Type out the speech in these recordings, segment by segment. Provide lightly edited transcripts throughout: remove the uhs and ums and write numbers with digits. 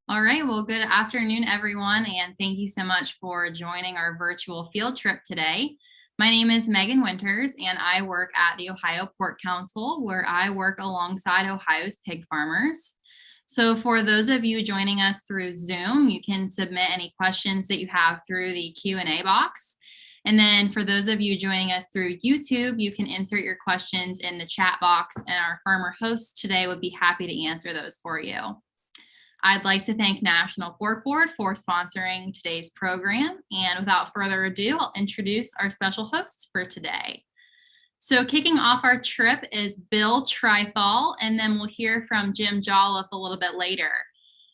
All right, well, good afternoon, everyone, and thank you so much for joining our virtual field trip today. My name is Megan Winters, and I work at the Ohio Pork Council, where I work alongside Ohio's pig farmers. So for those of you joining us through Zoom, you can submit any questions that you have through the Q&A box. And then for those of you joining us through YouTube, you can insert your questions in the chat box, and our farmer hosts today would be happy to answer those for you. I'd like to thank National Pork Board for sponsoring today's program. And without further ado, I'll introduce our special hosts for today. So kicking off our trip is Bill Trithall, and then we'll hear from Jim Jolliffe a little bit later.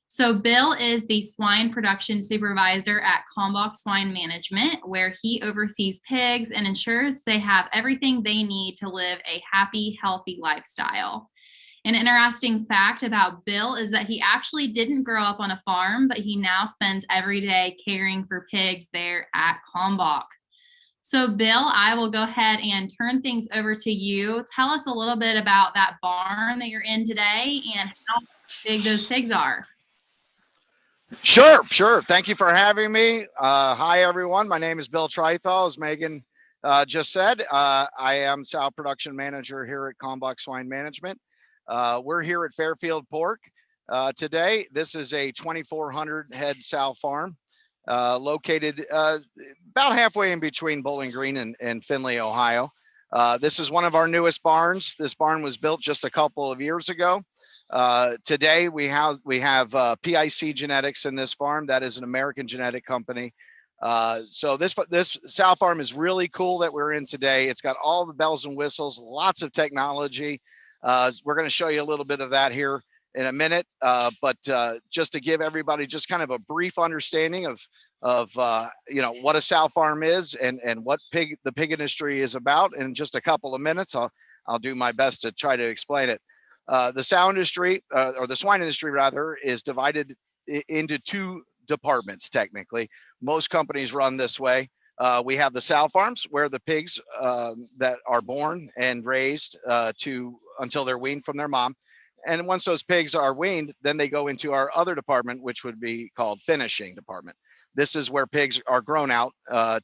So Bill is the swine production supervisor at Kalmbach Swine Management, where he oversees pigs and ensures they have everything they need to live a happy, healthy lifestyle. An interesting fact about Bill is that he actually didn't grow up on a farm, but he now spends every day caring for pigs there at Kalmbach. So Bill, I will go ahead and turn things over to you. Tell us a little bit about that barn that you're in today and how big those pigs are. Sure. Thank you for having me. Hi, everyone. My name is Bill Trithall, as Megan just said. I am sow production manager here at Kalmbach Swine Management. We're here at Fairfield Pork today. This is a 2,400 head sow farm located about halfway in between Bowling Green and Findlay, Ohio. This is one of our newest barns. This barn was built just a couple of years ago. Today we have PIC Genetics in this farm. That is an American genetic company. So this sow farm is really cool that we're in today. It's got all the bells and whistles, lots of technology. We're going to show you a little bit of that here in a minute, but just to give everybody just kind of a brief understanding of what a sow farm is and what the pig industry is about in just a couple of minutes. I'll do my best to try to explain it. The sow industry, or the swine industry rather, is divided into two departments technically. Most companies run this way. We have the sow farms where the pigs that are born and raised until they're weaned from their mom. And once those pigs are weaned, then they go into our other department, which would be called finishing department. This is where pigs are grown out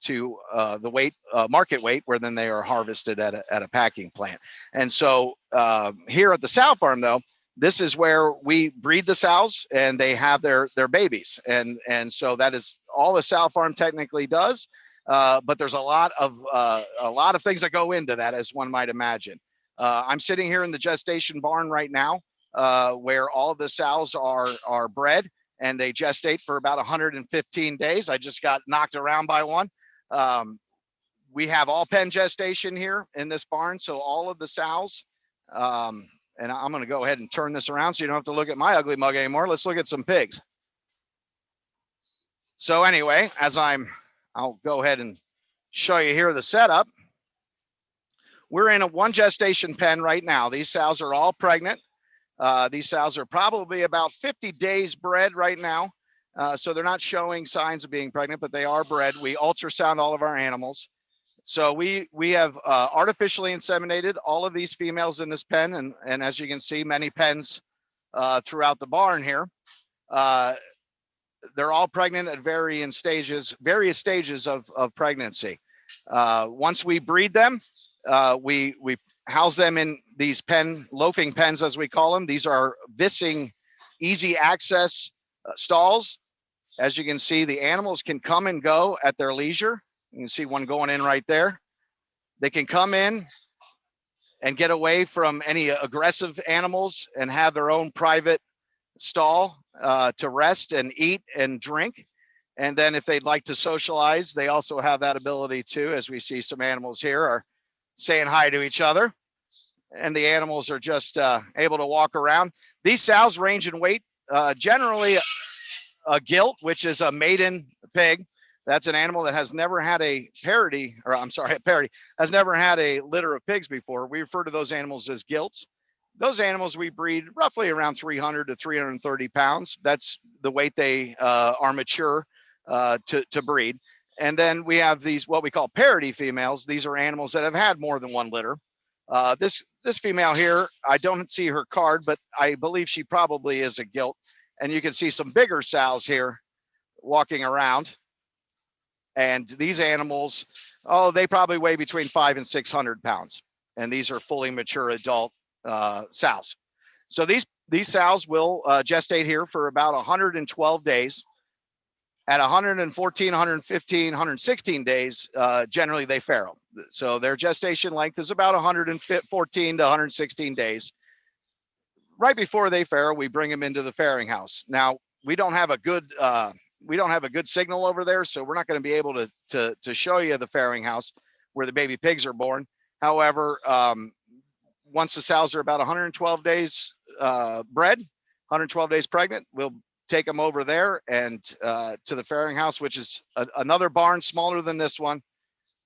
to the weight, market weight, where then they are harvested at a packing plant. And so here at the sow farm, though, this is where we breed the sows and they have their babies. And so that is all the sow farm technically does. But there's a lot of things that go into that, as one might imagine. I'm sitting here in the gestation barn right now, where all of the sows are bred, and they gestate for about 115 days. I just got knocked around by one. We have all pen gestation here in this barn, so all of the sows. And I'm going to go ahead and turn this around so you don't have to look at my ugly mug anymore. Let's look at some pigs. So anyway, I'll go ahead and show you here the setup. We're in a one gestation pen right now. These sows are all pregnant. These sows are probably about 50 days bred right now. So they're not showing signs of being pregnant, but they are bred. We ultrasound all of our animals. So we have artificially inseminated all of these females in this pen. And as you can see, many pens throughout the barn here. They're all pregnant at various stages of pregnancy. Once we breed them, we house them in these loafing pens, as we call them. These are Vissing easy access stalls. As you can see, the animals can come and go at their leisure. You can see one going in right there. They can come in and get away from any aggressive animals and have their own private stall to rest and eat and drink. And then if they'd like to socialize, they also have that ability too. As we see, some animals here are saying hi to each other, and the animals are just able to walk around. These sows range in weight. Generally a gilt, which is a maiden pig. That's an animal that has never had a parity, has never had a litter of pigs before. We refer to those animals as gilts. Those animals we breed roughly around 300 to 330 pounds. That's the weight they are mature to breed. And then we have these, what we call parity females. These are animals that have had more than one litter. This female here, I don't see her card, but I believe she probably is a gilt. And you can see some bigger sows here walking around. And these animals, oh, they probably weigh between 500 and 600 pounds. And these are fully mature adult sows. So these sows will gestate here for about 112 days. At 114, 115, 116 days, generally they farrow. So their gestation length is about 114 to 116 days. Right before they farrow, we bring them into the farrowing house. Now, we don't have a good signal over there, so we're not going to be able to show you the farrowing house where the baby pigs are born. However, once the sows are about 112 days bred, 112 days pregnant, we'll take them over there and to the farrowing house, which is another barn smaller than this one,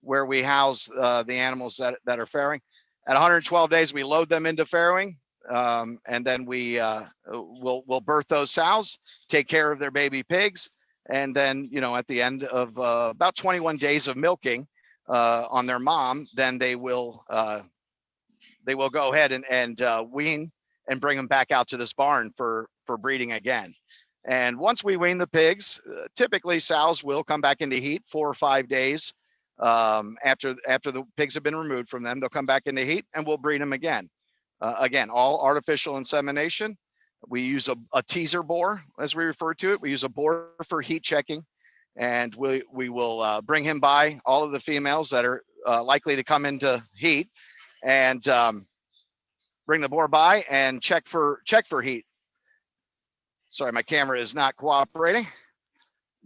where we house the animals that are farrowing. At 112 days, we load them into farrowing, and then we'll birth those sows, take care of their baby pigs, and then at the end of about 21 days of milking on their mom, then they will go ahead and wean and bring them back out to this barn for breeding again. And once we wean the pigs, typically sows will come back into heat 4 or 5 days after the pigs have been removed from them. They'll come back into heat and we'll breed them again. Again, all artificial insemination. We use a teaser boar, as we refer to it. We use a boar for heat checking, and we will bring him by all of the females that are likely to come into heat, and bring the boar by and check for heat. Sorry, my camera is not cooperating,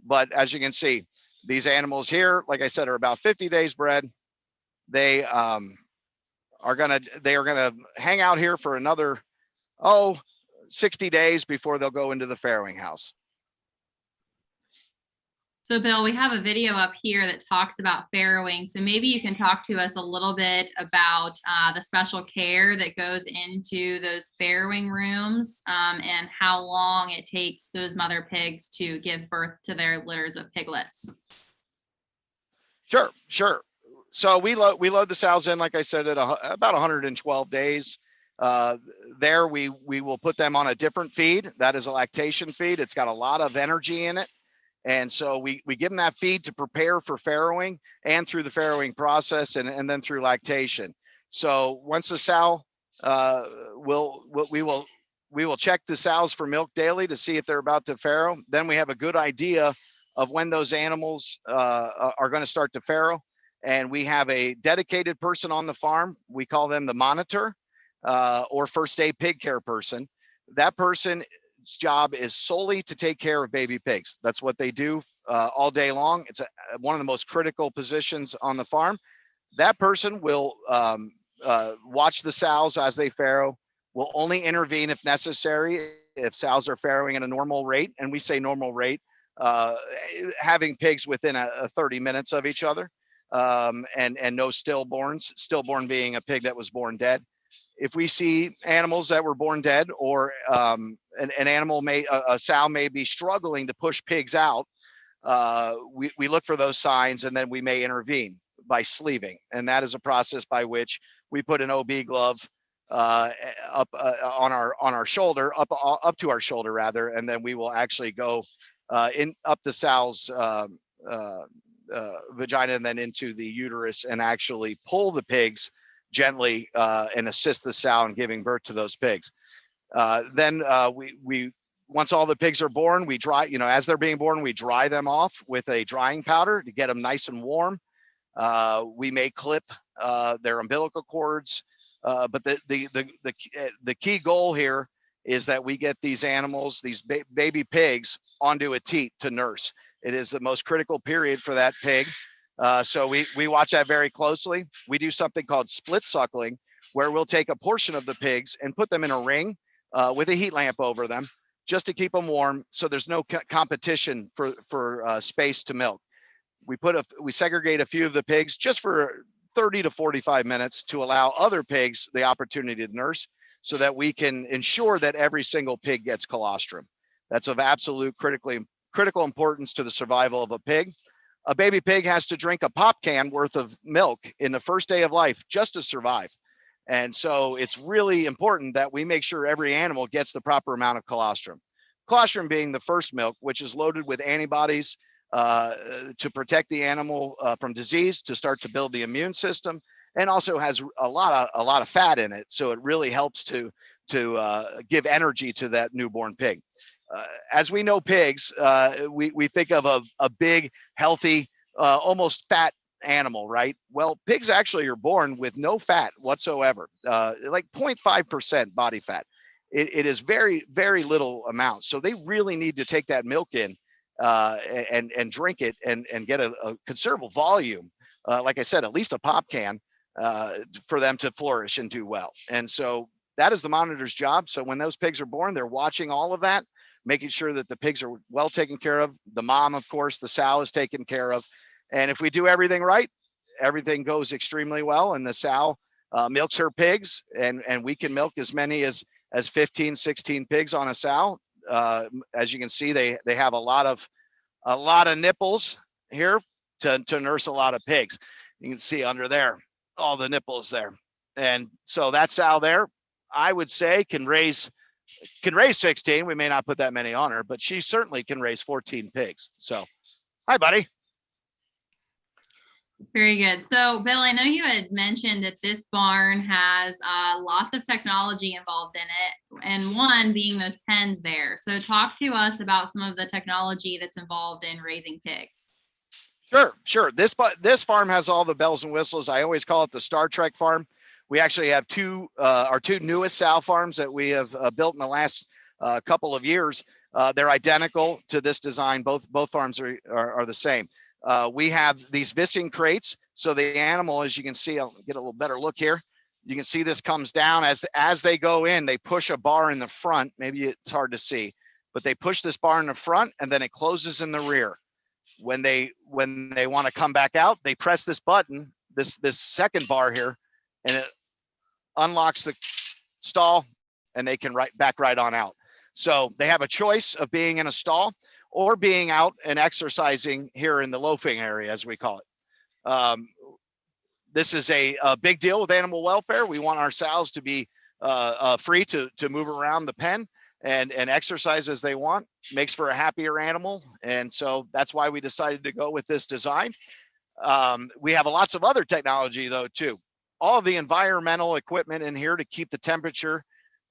but as you can see, these animals here, like I said, are about 50 days bred. They are gonna hang out here for another 60 days before they'll go into the farrowing house. So Bill, we have a video up here that talks about farrowing. So maybe you can talk to us a little bit about the special care that goes into those farrowing rooms and how long it takes those mother pigs to give birth to their litters of piglets. Sure. So we load the sows in, like I said, at about 112 days. There we will put them on a different feed. That is a lactation feed. It's got a lot of energy in it. And so we give them that feed to prepare for farrowing and through the farrowing process and then through lactation. So once the sow, we will check the sows for milk daily to see if they're about to farrow. Then we have a good idea of when those animals are going to start to farrow. And we have a dedicated person on the farm. We call them the monitor or first aid pig care person. That person's job is solely to take care of baby pigs. That's what they do all day long. It's one of the most critical positions on the farm. That person will watch the sows as they farrow, will only intervene if necessary, if sows are farrowing at a normal rate. And we say normal rate, having pigs within a 30 minutes of each other, and no stillborns, stillborn being a pig that was born dead. If we see animals that were born dead, or a sow may be struggling to push pigs out, we look for those signs, and then we may intervene by sleeving. And that is a process by which we put an OB glove up on our shoulder, up to our shoulder rather, and then we will actually go up the sow's vagina and then into the uterus and actually pull the pigs gently and assist the sow in giving birth to those pigs. Then we once all the pigs are born, we dry, as they're being born, we dry them off with a drying powder to get them nice and warm. We may clip their umbilical cords, but the key goal here is that we get these animals, these baby pigs, onto a teat to nurse. It is the most critical period for that pig. So we watch that very closely. We do something called split suckling, where we'll take a portion of the pigs and put them in a ring with a heat lamp over them, just to keep them warm, so there's no competition for space to milk. We segregate a few of the pigs just for 30 to 45 minutes to allow other pigs the opportunity to nurse, so that we can ensure that every single pig gets colostrum. That's of absolute critical importance to the survival of a pig. A baby pig has to drink a pop can worth of milk in the first day of life just to survive. And so it's really important that we make sure every animal gets the proper amount of colostrum. Colostrum being the first milk, which is loaded with antibodies to protect the animal from disease, to start to build the immune system, and also has a lot of fat in it, so it really helps to give energy to that newborn pig. As we know, pigs, we think of a big, healthy, almost fat animal, right? Well, pigs actually are born with no fat whatsoever, like 0.5% body fat. It is very, very little amount. So they really need to take that milk in and drink it and get a considerable volume. Like I said, at least a pop can for them to flourish and do well. And so that is the monitor's job. So when those pigs are born, they're watching all of that, making sure that the pigs are well taken care of. The mom, of course, the sow is taken care of. And if we do everything right, everything goes extremely well. And the sow milks her pigs, and we can milk as many as 15, 16 pigs on a sow. As you can see, they have a lot of nipples here to nurse a lot of pigs. You can see under there, all the nipples there. And so that sow there, I would say can raise 16. We may not put that many on her, but she certainly can raise 14 pigs. So, hi, buddy. Very good. So, Bill, I know you had mentioned that this barn has lots of technology involved in it, and one being those pens there. So, talk to us about some of the technology that's involved in raising pigs. Sure. This farm has all the bells and whistles. I always call it the Star Trek farm. We actually have our two newest sow farms that we have built in the last couple of years. They're identical to this design. Both farms are the same. We have these vissing crates. So the animal, as you can see, I'll get a little better look here. You can see this comes down as they go in, they push a bar in the front. Maybe it's hard to see, but they push this bar in the front and then it closes in the rear. When they want to come back out, they press this button, this second bar here, and it unlocks the stall and they can back right on out. So they have a choice of being in a stall or being out and exercising here in the loafing area, as we call it. This is a big deal with animal welfare. We want our sows to be free to move around the pen and exercise as they want. Makes for a happier animal. And so that's why we decided to go with this design. We have lots of other technology though, too. All of the environmental equipment in here to keep the temperature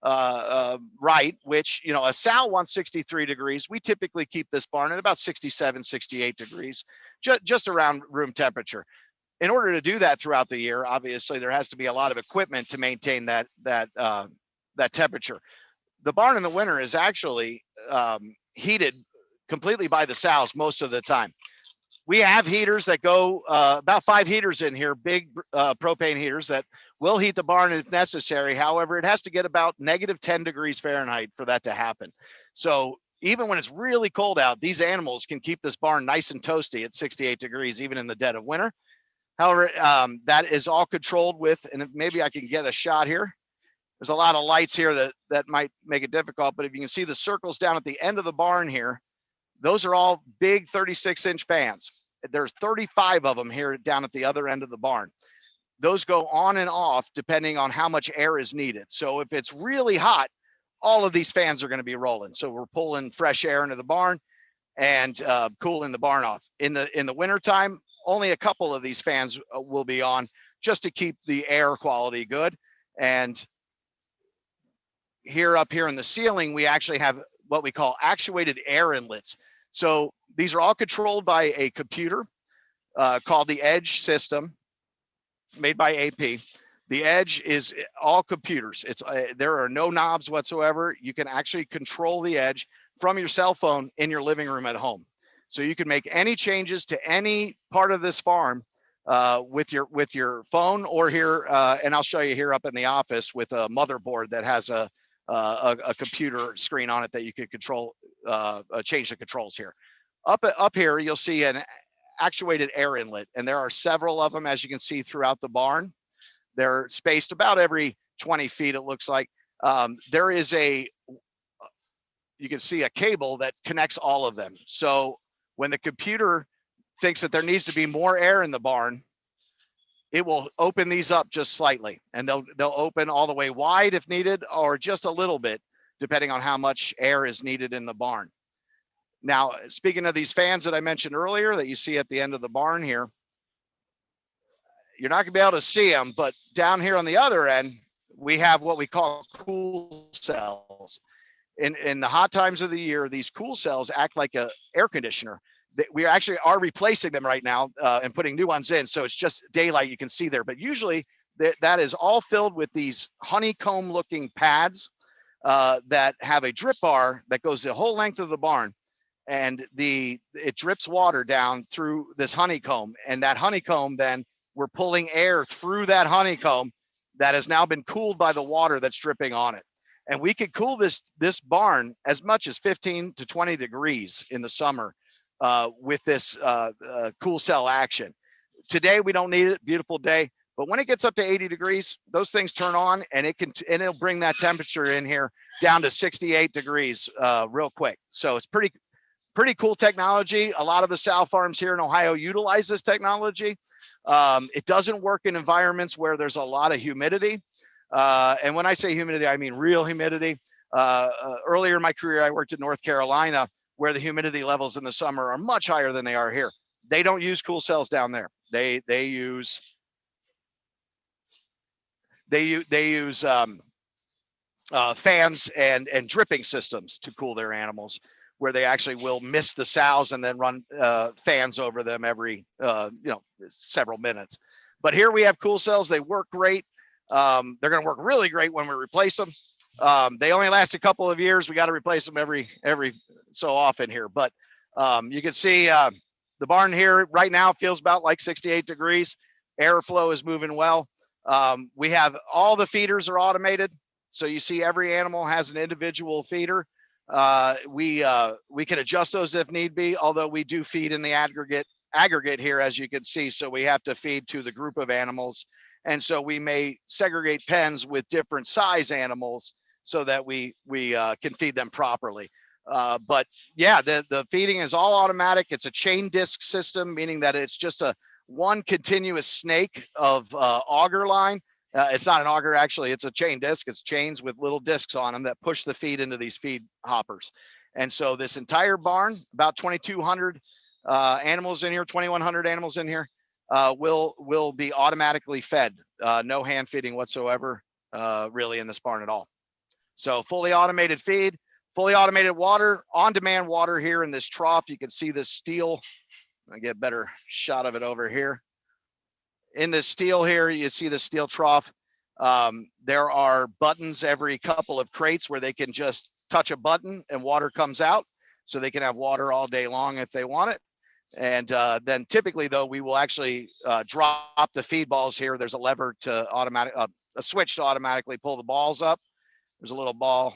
right, which, a sow wants 63 degrees. We typically keep this barn at about 67, 68 degrees, just around room temperature. In order to do that throughout the year, obviously there has to be a lot of equipment to maintain that temperature. The barn in the winter is actually heated completely by the sows most of the time. We have heaters that go about 5 heaters in here, big propane heaters that will heat the barn if necessary. However, it has to get about -10 degrees Fahrenheit for that to happen. So even when it's really cold out, these animals can keep this barn nice and toasty at 68 degrees, even in the dead of winter. However, that is all controlled with, and maybe I can get a shot here. There's a lot of lights here that might make it difficult, but if you can see the circles down at the end of the barn here, those are all big 36-inch fans. There's 35 of them here down at the other end of the barn. Those go on and off depending on how much air is needed. So if it's really hot, all of these fans are going to be rolling. So we're pulling fresh air into the barn and cooling the barn off. In the wintertime, only a couple of these fans will be on just to keep the air quality good. And up here in the ceiling, we actually have what we call actuated air inlets. So these are all controlled by a computer called the Edge system, made by AP. The Edge is all computers. There are no knobs whatsoever. You can actually control the Edge from your cell phone in your living room at home. So you can make any changes to any part of this farm with your phone or here, and I'll show you here up in the office with a motherboard that has a computer screen on it that you can control, change the controls here. Up here, you'll see an actuated air inlet, and there are several of them, as you can see throughout the barn. They're spaced about every 20 feet, it looks like. There is you can see a cable that connects all of them. So when the computer thinks that there needs to be more air in the barn, it will open these up just slightly, and they'll open all the way wide if needed, or just a little bit depending on how much air is needed in the barn. Now, speaking of these fans that I mentioned earlier that you see at the end of the barn here, you're not gonna be able to see them, but down here on the other end, we have what we call cool cells. In the hot times of the year, these cool cells act like a air conditioner. We actually are replacing them right now and putting new ones in. So it's just daylight you can see there. But usually that is all filled with these honeycomb looking pads that have a drip bar that goes the whole length of the barn. And it drips water down through this honeycomb. And that honeycomb, then we're pulling air through that honeycomb that has now been cooled by the water that's dripping on it. And we could cool this barn as much as 15 to 20 degrees in the summer with this cool cell action. Today we don't need it, beautiful day, but when it gets up to 80 degrees, those things turn on and it'll bring that temperature in here down to 68 degrees real quick. So it's pretty cool technology. A lot of the sow farms here in Ohio utilize this technology. It doesn't work in environments where there's a lot of humidity. And when I say humidity, I mean real humidity. Earlier in my career, I worked in North Carolina, where the humidity levels in the summer are much higher than they are here. They don't use cool cells down there. They use fans and dripping systems to cool their animals, where they actually will mist the sows and then run fans over them every several minutes. But here we have cool cells. They work great. They're going to work really great when we replace them. They only last a couple of years. We got to replace them every so often here. But you can see the barn here right now feels about like 68 degrees. Airflow is moving well. We have all the feeders are automated. So you see every animal has an individual feeder. We can adjust those if need be, although we do feed in the aggregate here, as you can see. So we have to feed to the group of animals. And so we may segregate pens with different size animals so that we can feed them properly. But yeah, the feeding is all automatic. It's a chain disc system, meaning that it's just one continuous snake of auger line. It's not an auger, actually. It's a chain disc. It's chains with little discs on them that push the feed into these feed hoppers. And so this entire barn, about 2,200 animals in here, 2,100 animals in here, will be automatically fed. No hand feeding whatsoever, really, in this barn at all. So fully automated feed, fully automated water, on-demand water here in this trough. You can see this steel. I'll get a better shot of it over here. In this steel here, you see the steel trough. There are buttons every couple of crates where they can just touch a button and water comes out. So they can have water all day long if they want it. And then typically, though, we will actually drop the feed balls here. There's a lever to a switch to automatically pull the balls up. There's a little ball.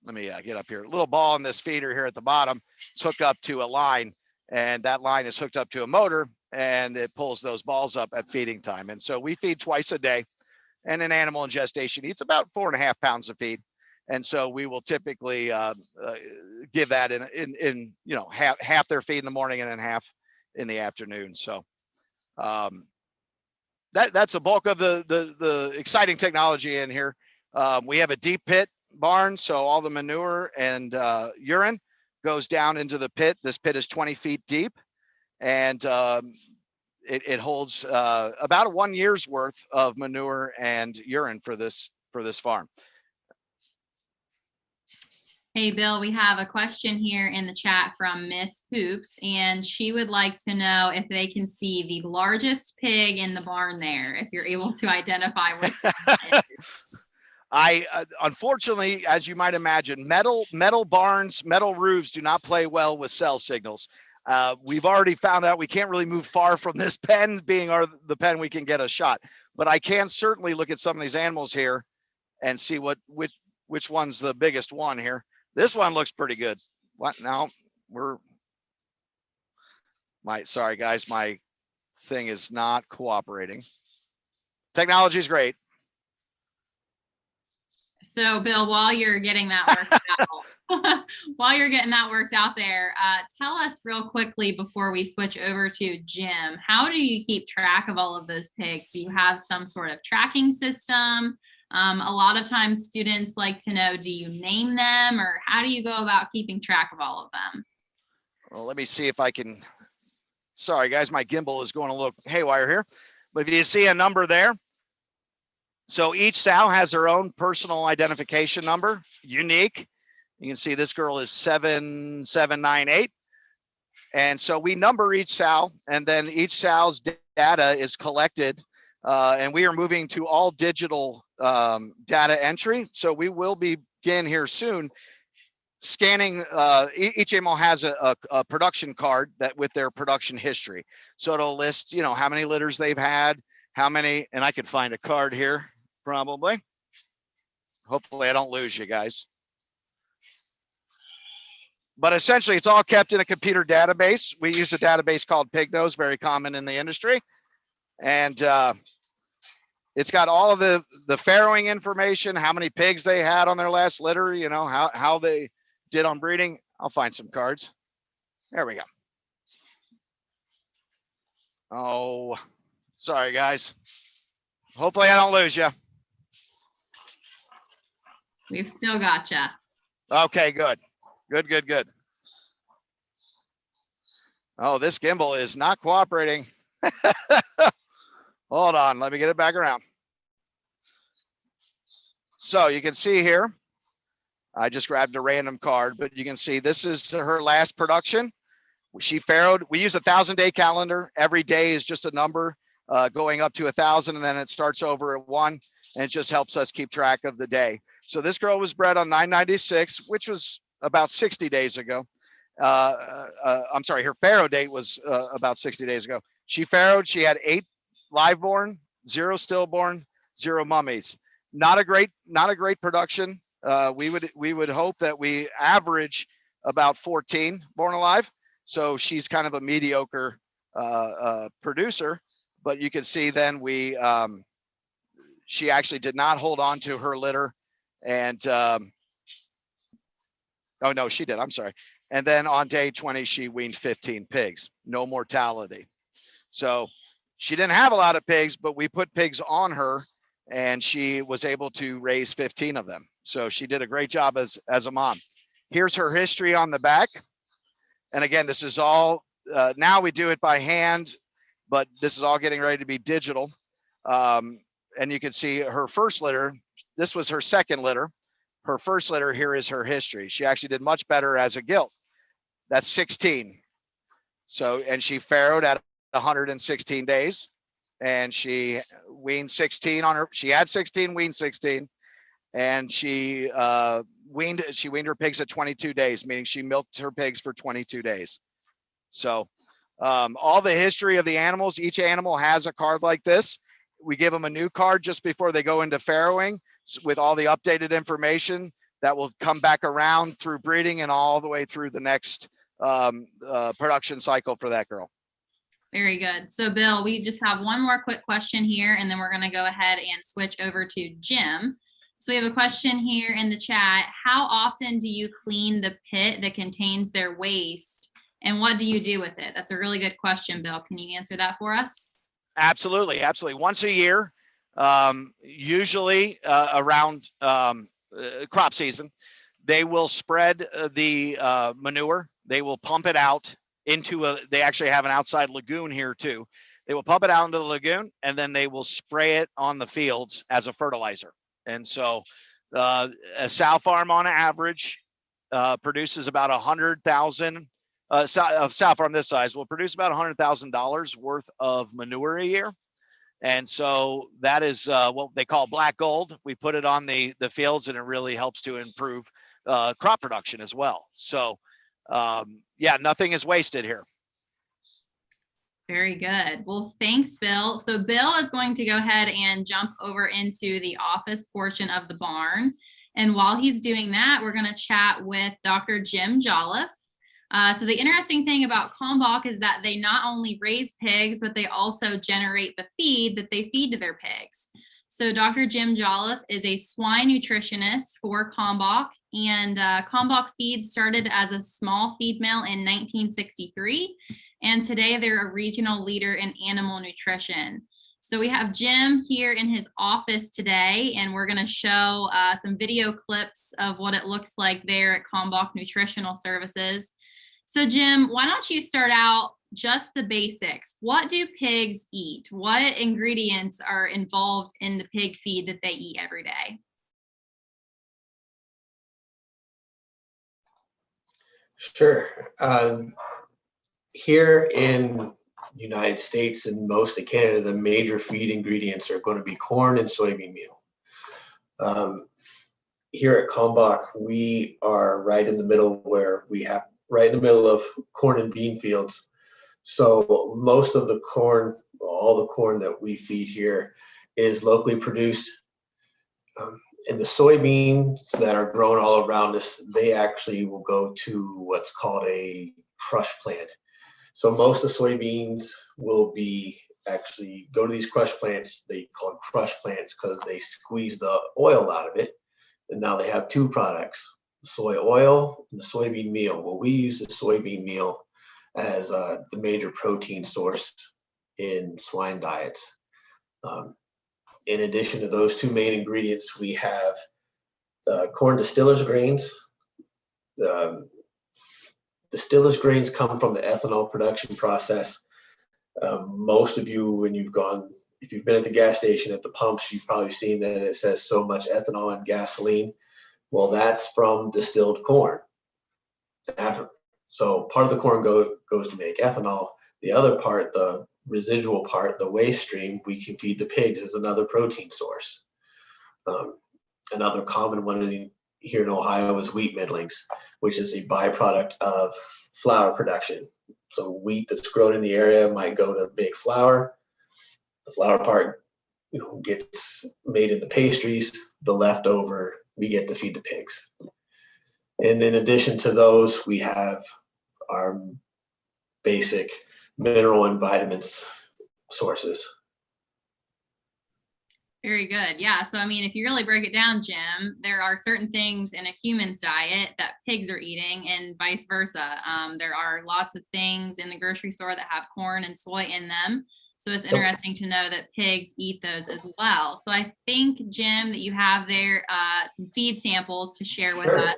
Let me get up here. A little ball in this feeder here at the bottom. It's hooked up to a line, and that line is hooked up to a motor, and it pulls those balls up at feeding time. And so we feed twice a day, and an animal in gestation eats about 4.5 pounds of feed. And so we will typically give that in half their feed in the morning and then half in the afternoon. So that's a bulk of the exciting technology in here. We have a deep pit barn, so all the manure and urine goes down into the pit. This pit is 20 feet deep, and it holds about 1 year's worth of manure and urine for this farm. Hey, Bill, we have a question here in the chat from Miss Hoops, and she would like to know if they can see the largest pig in the barn there, if you're able to identify which one it is. Unfortunately, as you might imagine, metal barns, metal roofs do not play well with cell signals. We've already found out we can't really move far from this pen being the pen we can get a shot, but I can certainly look at some of these animals here and see which one's the biggest one here. This one looks pretty good. What now? Sorry guys, my thing is not cooperating. Technology is great. So Bill, while you're getting that worked out, there, tell us real quickly before we switch over to Jim, how do you keep track of all of those pigs? Do you have some sort of tracking system? A lot of times students like to know, do you name them or how do you go about keeping track of all of them? Well, let me see if I can. Sorry, guys, my gimbal is going a little haywire here. But if you see a number there, so each sow has her own personal identification number, unique. You can see this girl is 7798. And so we number each sow, and then each sow's data is collected. And we are moving to all digital data entry. So we will begin here soon scanning. Each animal has a production card that with their production history. So it'll list, you know, how many litters they've had, how many, and I could find a card here probably. Hopefully I don't lose you guys. But essentially it's all kept in a computer database. We use a database called PigNose, very common in the industry. And it's got all of the farrowing information, how many pigs they had on their last litter, you know, how they did on breeding. I'll find some cards. There we go. Oh, sorry guys. Hopefully I don't lose you. We've still got you. Okay, good. Good. Oh, this gimbal is not cooperating. Hold on, let me get it back around. So you can see here, I just grabbed a random card, but you can see this is her last production. She farrowed. We use a 1,000-day calendar. Every day is just a number going up to 1,000, and then it starts over at 1, and it just helps us keep track of the day. So this girl was bred on 996, which was about 60 days ago. I'm sorry, her farrow date was about 60 days ago. She farrowed. She had 8 live born, 0 stillborn, 0 mummies. Not a great production. We would hope that we average about 14 born alive. So she's kind of a mediocre producer, but you can see then she actually did not hold on to her litter, and oh no, she did. I'm sorry. And then on day 20, she weaned 15 pigs, no mortality. So she didn't have a lot of pigs, but we put pigs on her, and she was able to raise 15 of them. So she did a great job as a mom. Here's her history on the back. And again, this is all, now we do it by hand, but this is all getting ready to be digital. And you can see her first litter. This was her second litter. Her first litter, here is her history. She actually did much better as a gilt. That's 16. So, and she farrowed at 116 days, and she weaned 16 on her. She had 16, weaned 16, and she weaned her pigs at 22 days, meaning she milked her pigs for 22 days. So all the history of the animals, each animal has a card like this. We give them a new card just before they go into farrowing with all the updated information that will come back around through breeding and all the way through the next production cycle for that girl. Very good. So Bill, we just have one more quick question here, and then we're going to go ahead and switch over to Jim. So we have a question here in the chat. How often do you clean the pit that contains their waste, and what do you do with it? That's a really good question, Bill. Can you answer that for us? Absolutely. Once a year, usually around crop season, they will spread the manure. They will pump it out into they actually have an outside lagoon here too. They will pump it out into the lagoon, and then they will spray it on the fields as a fertilizer. And so a sow farm on average produces about 100,000. A sow farm this size will produce about $100,000 worth of manure a year. And so that is what they call black gold. We put it on the fields, and it really helps to improve crop production as well. So yeah, nothing is wasted here. Very good. Well, thanks, Bill. So Bill is going to go ahead and jump over into the office portion of the barn. And while he's doing that, we're going to chat with Dr. Jim Jolliffe. So the interesting thing about Kalmbach is that they not only raise pigs, but they also generate the feed that they feed to their pigs. So Dr. Jim Jolliffe is a swine nutritionist for Kalmbach, and Kalmbach Feeds started as a small feed mill in 1963, and today they're a regional leader in animal nutrition. So we have Jim here in his office today, and we're going to show some video clips of what it looks like there at Kalmbach Nutritional Services. So Jim, why don't you start out just the basics? What do pigs eat? What ingredients are involved in the pig feed that they eat every day? Sure. Here in the United States and most of Canada, the major feed ingredients are going to be corn and soybean meal. Here at Kalmbach, we are right in the middle of corn and bean fields. So most of the corn, all the corn that we feed here is locally produced. And the soybeans that are grown all around us, they actually will go to what's called a crush plant. So most of the soybeans will be actually go to these crush plants. They call them crush plants because they squeeze the oil out of it. And now they have two products, the soy oil and the soybean meal. Well, we use the soybean meal as the major protein source in swine diets. In addition to those two main ingredients, we have corn distillers grains. The distillers grains come from the ethanol production process. Most of you, if you've been at the gas station at the pumps, you've probably seen that it says so much ethanol in gasoline. Well, that's from distilled corn. So part of the corn goes to make ethanol. The other part, the residual part, the waste stream, we can feed the pigs as another protein source. Another common one here in Ohio is wheat middlings, which is a byproduct of flour production. So wheat that's grown in the area might go to make flour. The flour part, gets made into pastries. The leftover we get to feed the pigs. And in addition to those, we have our basic mineral and vitamins sources. Very good. Yeah. So, I mean, if you really break it down, Jim, there are certain things in a human's diet that pigs are eating and vice versa. There are lots of things in the grocery store that have corn and soy in them. So it's interesting to know that pigs eat those as well. So I think, Jim, that you have there some feed samples to share with us.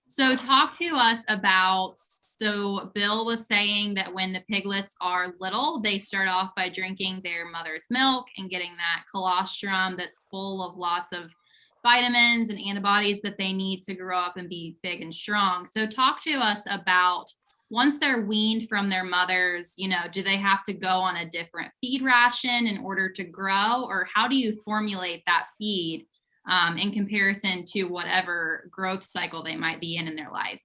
So talk to us about, so Bill was saying that when the piglets are little, they start off by drinking their mother's milk and getting that colostrum that's full of lots of vitamins and antibodies that they need to grow up and be big and strong. So talk to us about, once they're weaned from their mothers, do they have to go on a different feed ration in order to grow, or how do you formulate that feed in comparison to whatever growth cycle they might be in their life?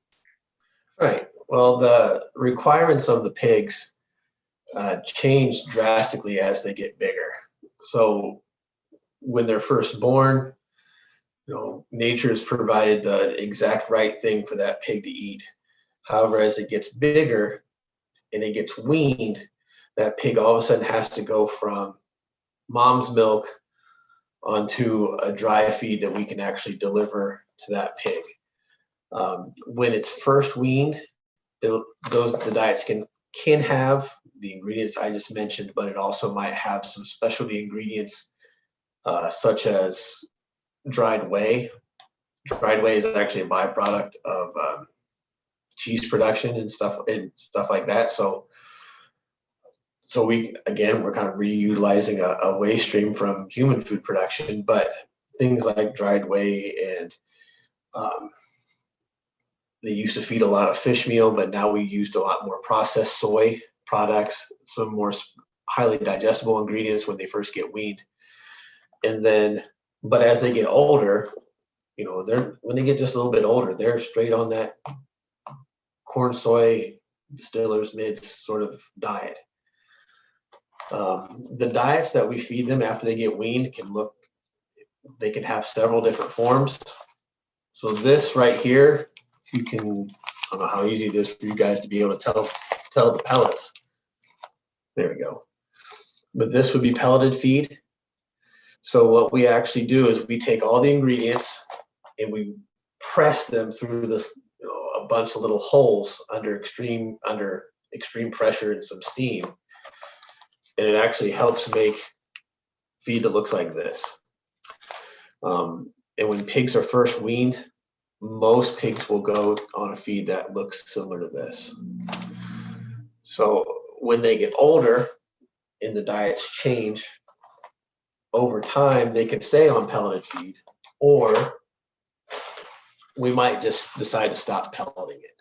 Right. Well, the requirements of the pigs change drastically as they get bigger. So when they're first born, nature has provided the exact right thing for that pig to eat. However, as it gets bigger and it gets weaned, that pig all of a sudden has to go from mom's milk onto a dry feed that we can actually deliver to that pig. When it's first weaned, the diets can have the ingredients I just mentioned, but it also might have some specialty ingredients such as dried whey. Dried whey is actually a byproduct of cheese production and stuff like that. So we're kind of reutilizing a waste stream from human food production, but things like dried whey and they used to feed a lot of fish meal, but now we used a lot more processed soy products, some more highly digestible ingredients when they first get weaned. But as they get older, when they get just a little bit older, they're straight on that corn, soy, distillers, mids sort of diet. The diets that we feed them after they get weaned they can have several different forms. So this right here, I don't know how easy it is for you guys to be able to tell the pellets. There we go. But this would be pelleted feed. So what we actually do is we take all the ingredients and we press them through this, a bunch of little holes under extreme pressure and some steam. And it actually helps make feed that looks like this. And when pigs are first weaned, most pigs will go on a feed that looks similar to this. So when they get older and the diets change, over time, they can stay on pelleted feed, or we might just decide to stop pelleting it.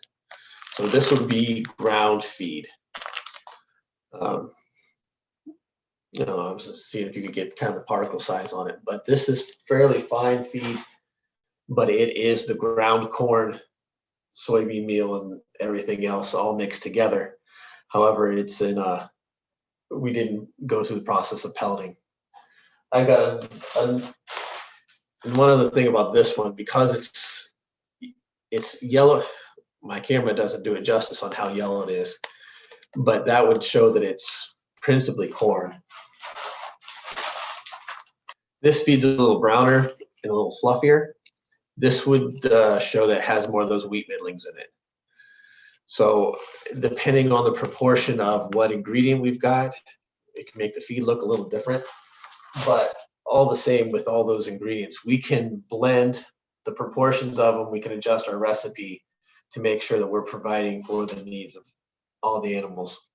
So this would be ground feed. You know, I was just seeing if you could get kind of the particle size on it, but this is fairly fine feed, but it is the ground corn, soybean meal, and everything else all mixed together. However, it's in we didn't go through the process of pelleting. I got and one other thing about this one, because it's yellow, my camera doesn't do it justice on how yellow it is, but that would show that it's principally corn. This feed's a little browner and a little fluffier. This would show that it has more of those wheat middlings in it. So depending on the proportion of what ingredient we've got, it can make the feed look a little different. But all the same, with all those ingredients, we can blend the proportions of them. We can adjust our recipe to make sure that we're providing for the needs of all the animals.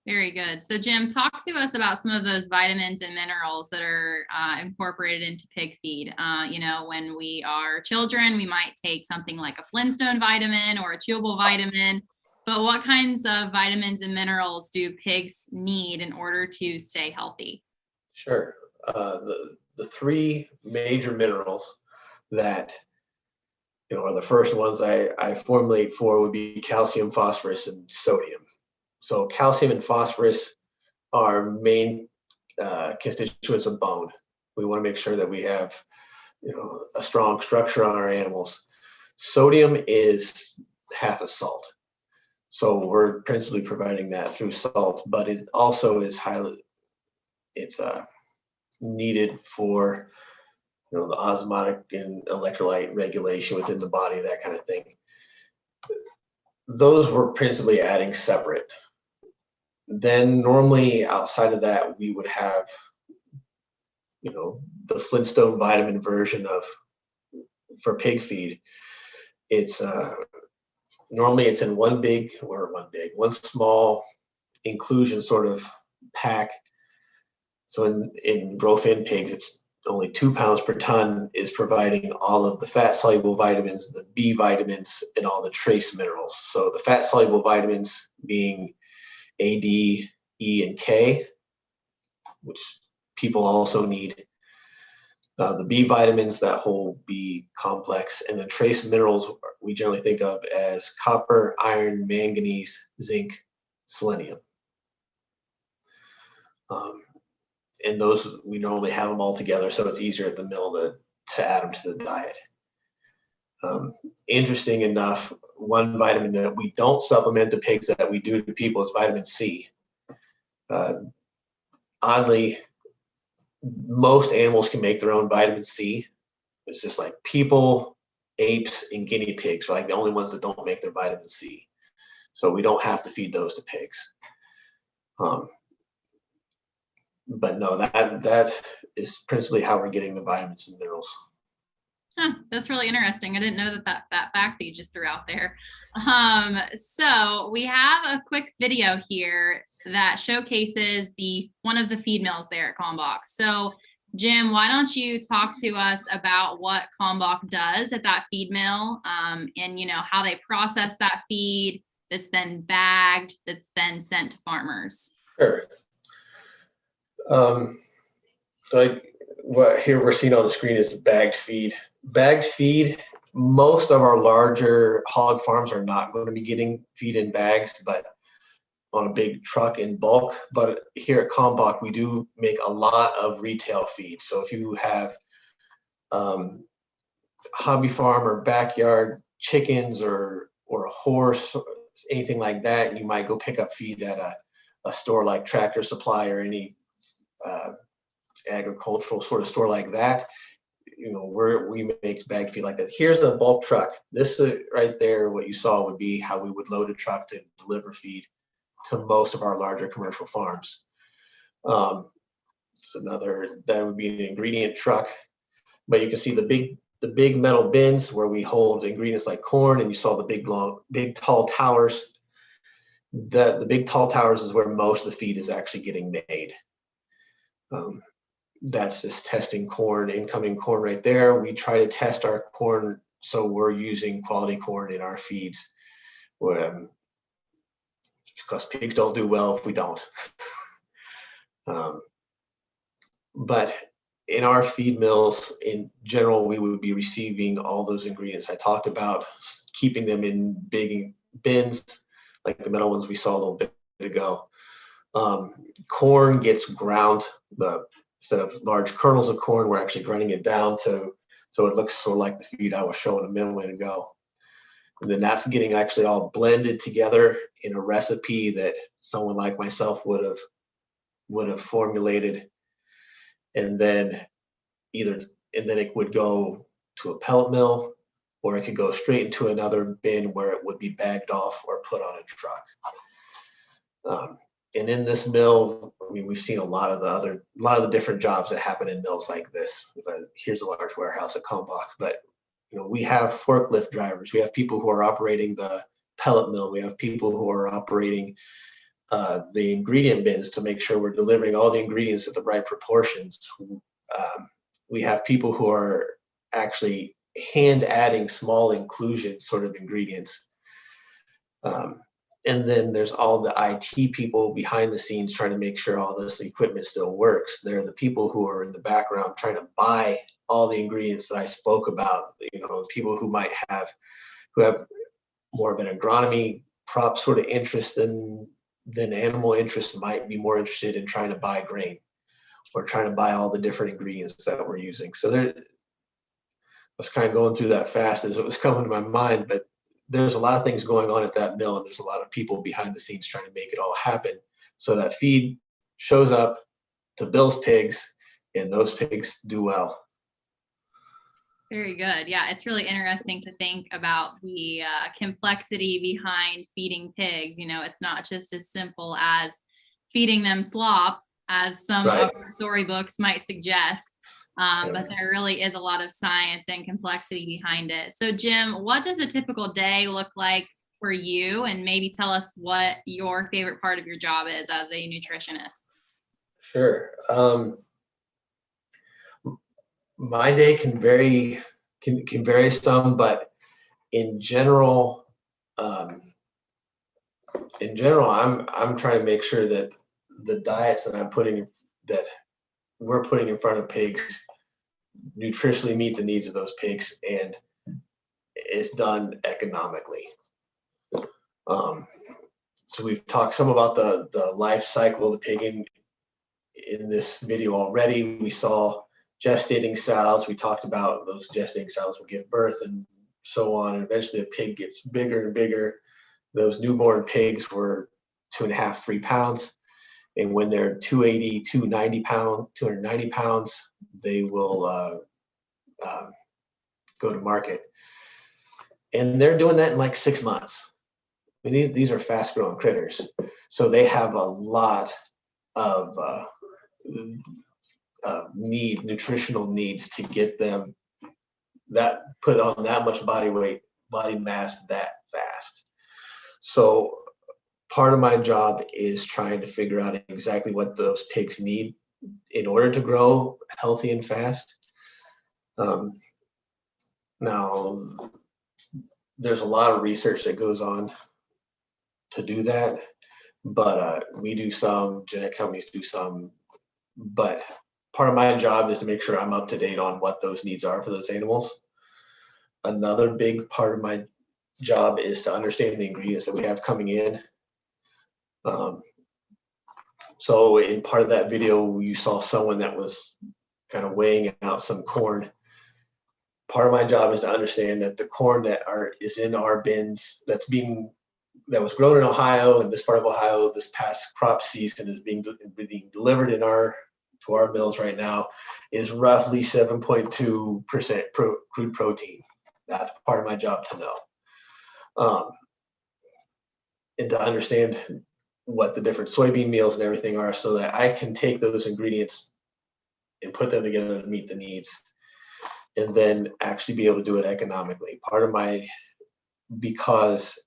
Very good. So Jim, talk to us about some of those vitamins and minerals that are incorporated into pig feed. You know, when we are children, we might take something like a Flintstone vitamin or a chewable vitamin, but what kinds of vitamins and minerals do pigs need in order to stay healthy? Sure. The three major minerals that are the first ones I formulate for would be calcium, phosphorus, and sodium. So calcium and phosphorus are main constituents of bone. We want to make sure that we have a strong structure on our animals. Sodium is half of salt. So we're principally providing that through salt, but it also is needed for the osmotic and electrolyte regulation within the body, that kind of thing. Those we're principally adding separate. Then normally outside of that, we would have, the Flintstone vitamin version for pig feed. It's normally it's in one small inclusion sort of pack. So in grow-fed pigs, it's only 2 pounds per ton is providing all of the fat-soluble vitamins, the B vitamins, and all the trace minerals. So the fat-soluble vitamins being A, D, E, and K, which people also need. The B vitamins, that whole B complex, and the trace minerals we generally think of as copper, iron, manganese, zinc, selenium. And those, we normally have them all together, so it's easier at the mill to add them to the diet. Interesting enough, one vitamin that we don't supplement the pigs that we do to people is vitamin C. Oddly, most animals can make their own vitamin C. It's just like people, apes, and guinea pigs are like the only ones that don't make their vitamin C. So we don't have to feed those to pigs. But no, that is principally how we're getting the vitamins and minerals. Huh, that's really interesting. I didn't know that fact that you just threw out there. So we have a quick video here that showcases one of the feed mills there at Kalmbach. So Jim, why don't you talk to us about what Kalmbach does at that feed mill, and how they process that feed that's then bagged, that's then sent to farmers. Sure. What here we're seeing on the screen is bagged feed. Bagged feed, most of our larger hog farms are not going to be getting feed in bags, but on a big truck in bulk. But here at Kalmbach, we do make a lot of retail feed. So if you have hobby farm or backyard chickens or a horse, anything like that, you might go pick up feed at a store like Tractor Supply or any agricultural sort of store like that. We make bagged feed like that. Here's a bulk truck. This right there, what you saw would be how we would load a truck to deliver feed to most of our larger commercial farms. It's another, that would be an ingredient truck. But you can see the big metal bins where we hold ingredients like corn, and you saw the big tall towers. The big tall towers is where most of the feed is actually getting made. That's just testing corn, incoming corn right there. We try to test our corn, so we're using quality corn in our feeds, because pigs don't do well if we don't. But in our feed mills, in general, we would be receiving all those ingredients I talked about, keeping them in big bins, like the metal ones we saw a little bit ago. Corn gets ground, instead of large kernels of corn, we're actually grinding it down so it looks sort of like the feed I was showing a minute ago. And then that's getting actually all blended together in a recipe that someone like myself would have formulated. And then it would go to a pellet mill, or it could go straight into another bin where it would be bagged off or put on a truck. And in this mill, I mean, we've seen a lot of the different jobs that happen in mills like this. Here's a large warehouse at Kalmbach, but we have forklift drivers. We have people who are operating the pellet mill. We have people who are operating the ingredient bins to make sure we're delivering all the ingredients at the right proportions. We have people who are actually hand adding small inclusion sort of ingredients. And then there's all the IT people behind the scenes trying to make sure all this equipment still works. They're the people who are in the background trying to buy all the ingredients that I spoke about. People who have more of an agronomy crop sort of interest than animal interest might be more interested in trying to buy grain or trying to buy all the different ingredients that we're using. So I was kind of going through that fast as it was coming to my mind, but there's a lot of things going on at that mill, and there's a lot of people behind the scenes trying to make it all happen so that feed shows up to Bill's pigs and those pigs do well. Very good. Yeah, it's really interesting to think about the complexity behind feeding pigs. It's not just as simple as feeding them slop, as some Right. of the storybooks might suggest. But there really is a lot of science and complexity behind it. So, Jim, what does a typical day look like for you? And maybe tell us what your favorite part of your job is as a nutritionist. Sure. My day can vary some, but in general, I'm trying to make sure that the diets that we're putting in front of pigs nutritionally meet the needs of those pigs and is done economically. So we've talked some about the life cycle of the pig in this video already. We saw gestating sows. We talked about those gestating sows will give birth and so on, and eventually the pig gets bigger and bigger. Those newborn pigs were 2.5, 3 pounds. And when they're 280, 290 pounds, they will go to market. And they're doing that in like 6 months. I mean, these are fast growing critters. So they have a lot of nutritional needs to get them put on that much body mass that fast. So part of my job is trying to figure out exactly what those pigs need in order to grow healthy and fast. Now, there's a lot of research that goes on to do that, but we do some, genetic companies do some, but part of my job is to make sure I'm up to date on what those needs are for those animals. Another big part of my job is to understand the ingredients that we have coming in. So in part of that video, you saw someone that was kind of weighing out some corn. Part of my job is to understand that the corn is in our bins that was grown in Ohio, in this part of Ohio, this past crop season is being delivered to our mills right now, is roughly 7.2% crude protein. That's part of my job to know. And to understand what the different soybean meals and everything are, so that I can take those ingredients and put them together to meet the needs, and then actually be able to do it economically. Because,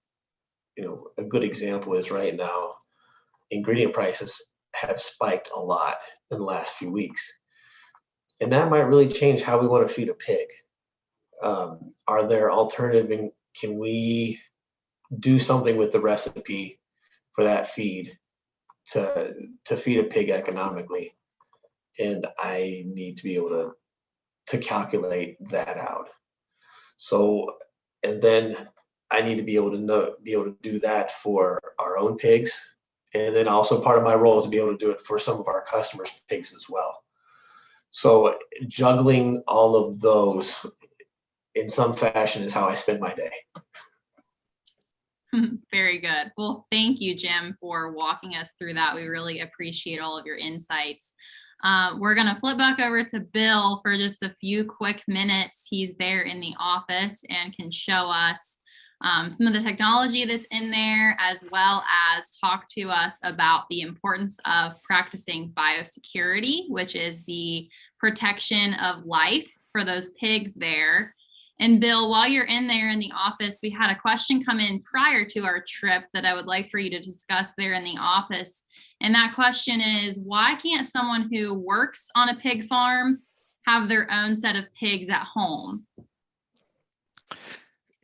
a good example is right now, ingredient prices have spiked a lot in the last few weeks. And that might really change how we want to feed a pig. Are there alternative, and can we do something with the recipe for that feed to feed a pig economically? And I need to be able to calculate that out. So, and then I need to be able to do that for our own pigs. And then also part of my role is to be able to do it for some of our customers' pigs as well. So juggling all of those in some fashion is how I spend my day. Very good. Well, thank you, Jim, for walking us through that. We really appreciate all of your insights. We're going to flip back over to Bill for just a few quick minutes. He's there in the office and can show us some of the technology that's in there, as well as talk to us about the importance of practicing biosecurity, which is the protection of life for those pigs there. And Bill, while you're in there in the office, we had a question come in prior to our trip that I would like for you to discuss there in the office. And that question is, why can't someone who works on a pig farm have their own set of pigs at home?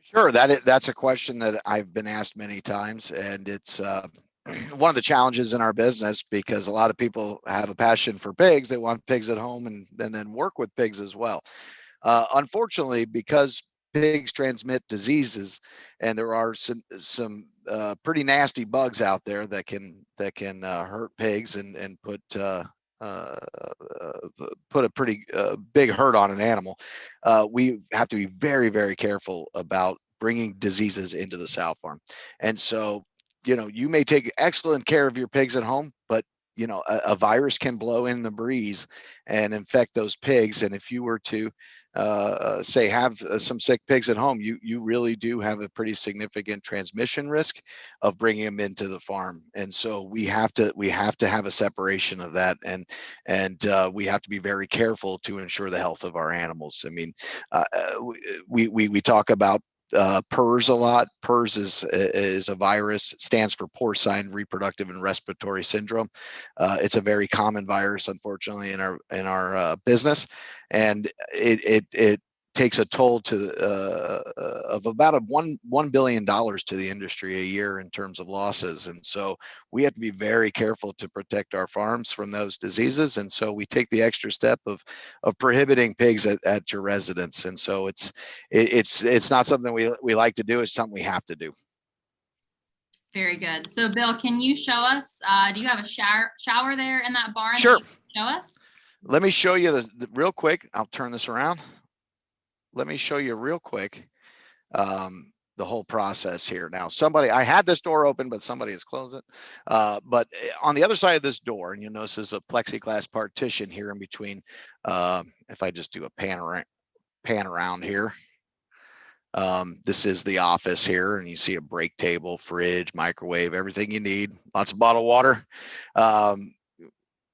Sure, that's a question that I've been asked many times, and it's one of the challenges in our business, because a lot of people have a passion for pigs. They want pigs at home and then work with pigs as well. Unfortunately, because pigs transmit diseases, and there are some pretty nasty bugs out there that can hurt pigs and put a pretty big hurt on an animal. We have to be very, very careful about bringing diseases into the sow farm. And so, you may take excellent care of your pigs at home, but a virus can blow in the breeze and infect those pigs. And if you were to say have some sick pigs at home, you really do have a pretty significant transmission risk of bringing them into the farm. And so we have to have a separation of that, and we have to be very careful to ensure the health of our animals. I mean, we talk about PRRS a lot. PRRS is a virus. It stands for porcine reproductive and respiratory syndrome. It's a very common virus, unfortunately, in our business, and it takes a toll of about $1 billion to the industry a year in terms of losses. And so we have to be very careful to protect our farms from those diseases. And so we take the extra step of prohibiting pigs at your residence. And so it's not something we like to do. It's something we have to do. Very good. So Bill, can you show us, do you have a shower there in that barn? Sure. That you can show us? Let me show you the real quick. I'll turn this around. Let me show you real quick the whole process here. Now, I had this door open, but somebody has closed it. But on the other side of this door, and you'll notice there's a plexiglass partition here in between. If I just do a pan around here, this is the office here, and you see a break table, fridge, microwave, everything you need, lots of bottled water.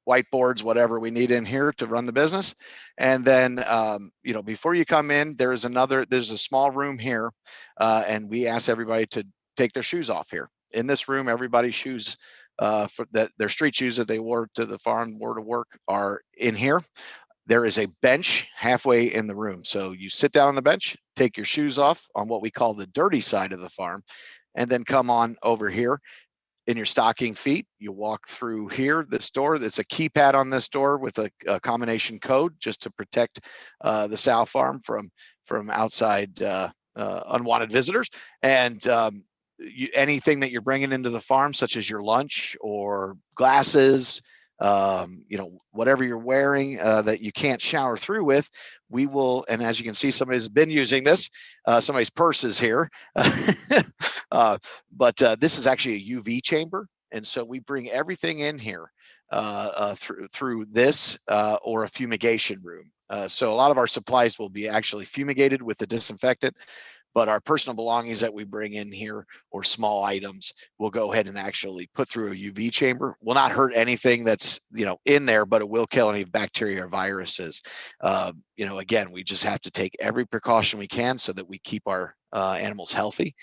Whiteboards, whatever we need in here to run the business. And then, before you come in, there's a small room here, and we ask everybody to take their shoes off here. In this room, everybody's shoes, their street shoes that they wore to the farm, wore to work, are in here. There is a bench halfway in the room. So you sit down on the bench, take your shoes off on what we call the dirty side of the farm, and then come on over here. In your stocking feet, you walk through here, this door. There's a keypad on this door with a combination code just to protect the sow farm from outside unwanted visitors. And anything that you're bringing into the farm, such as your lunch or glasses, whatever you're wearing that you can't shower through with, we will. And as you can see, somebody's been using this. Somebody's purse is here. But this is actually a UV chamber. And so we bring everything in here through this or a fumigation room. So a lot of our supplies will be actually fumigated with the disinfectant. But our personal belongings that we bring in here or small items, we'll go ahead and actually put through a UV chamber. Will not hurt anything that's, you know, in there, but it will kill any bacteria or viruses. You know, again, we just have to take every precaution we can so that we keep our animals healthy.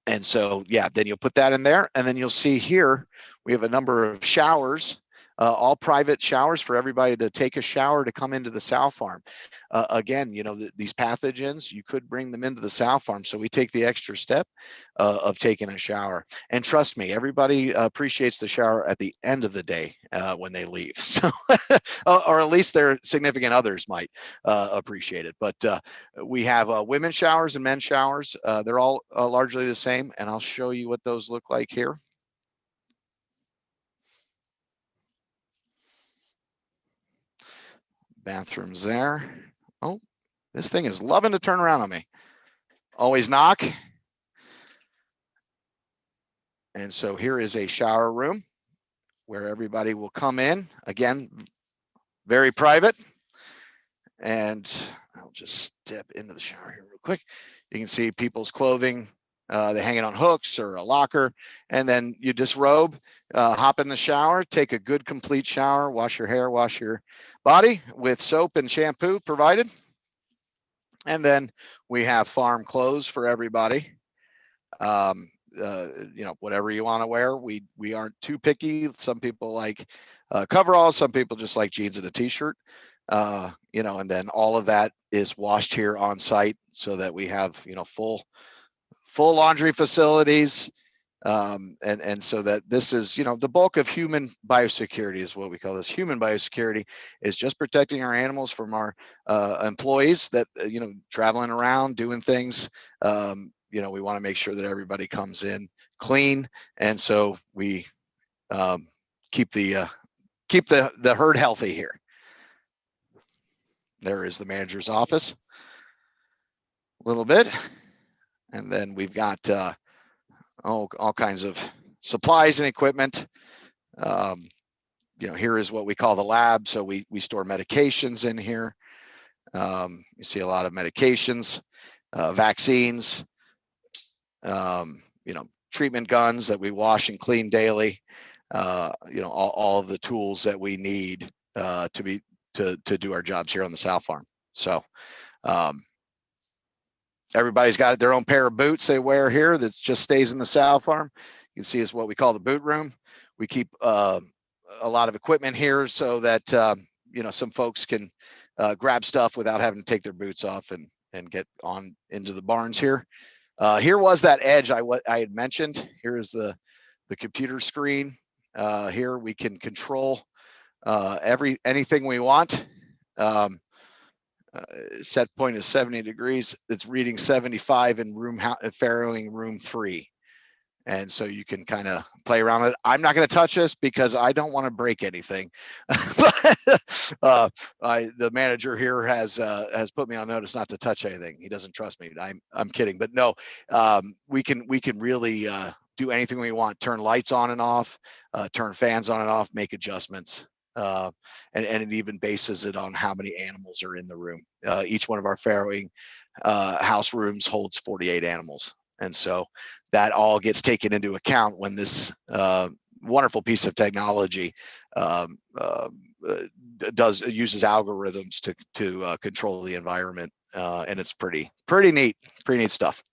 And so, yeah, then you'll put that in there, and then you'll see here we have a number of showers, all private showers for everybody to take a shower to come into the sow farm. Again, you know, these pathogens, you could bring them into the sow farm. So we take the extra step of taking a shower. And trust me, everybody appreciates the shower at the end of the day when they leave. So, or at least their significant others might appreciate it. But we have women's showers and men's showers. They're all largely the same. And I'll show you what those look like here. Bathrooms there. Oh, this thing is loving to turn around on me. Always knock. And so here is a shower room where everybody will come in. Again, very private. And I'll just step into the shower here real quick. You can see people's clothing. They hang it on hooks or a locker. And then you disrobe, hop in the shower, take a good complete shower, wash your hair, wash your body with soap and shampoo provided. And then we have farm clothes for everybody. You know, whatever you want to wear. We aren't too picky. Some people like coveralls. Some people just like jeans and a t-shirt. You know, and then all of that is washed here on site so that we have, you know, full laundry facilities. And so that this is, you know, the bulk of human biosecurity is what we call this. Human biosecurity is just protecting our animals from our employees that, you know, traveling around doing things. You know, we want to make sure that everybody comes in clean. And so we keep the herd healthy here. There is the manager's office a little bit. And then we've got all kinds of supplies and equipment. You know, here is what we call the lab. So we store medications in here. You see a lot of medications, vaccines, you know, treatment guns that we wash and clean daily. You know, all of the tools that we need to do our jobs here on the sow farm. So everybody's got their own pair of boots they wear here that just stays in the sow farm. You can see is what we call the boot room. We keep a lot of equipment here so that you know, some folks can grab stuff without having to take their boots off and get on into the barns here. Here was that edge I had mentioned. Here is the computer screen. Here we can control anything we want. Set point is 70 degrees. It's reading 75 in farrowing room 3. And so you can kind of play around with it. I'm not going to touch this because I don't want to break anything. But the manager here has put me on notice not to touch anything. He doesn't trust me. I'm kidding, but no, we can really do anything we want. Turn lights on and off, turn fans on and off, make adjustments. And it even bases it on how many animals are in the room. Each one of our farrowing house rooms holds 48 animals. And so that all gets taken into account when this wonderful piece of technology uses algorithms to control the environment. And it's pretty neat stuff.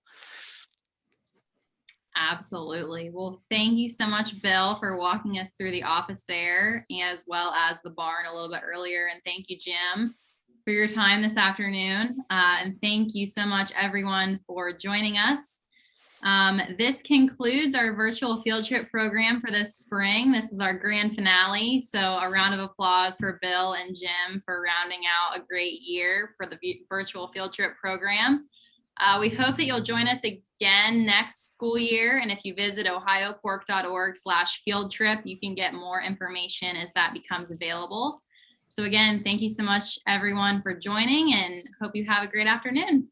Absolutely. Well, thank you so much, Bill, for walking us through the office there, as well as the barn a little bit earlier. And thank you, Jim, for your time this afternoon. And thank you so much, everyone, for joining us. This concludes our virtual field trip program for this spring. This is our grand finale. So a round of applause for Bill and Jim for rounding out a great year for the virtual field trip program. We hope that you'll join us again next school year. And if you visit ohiopork.org/field trip, you can get more information as that becomes available. So again, thank you so much, everyone, for joining, and hope you have a great afternoon.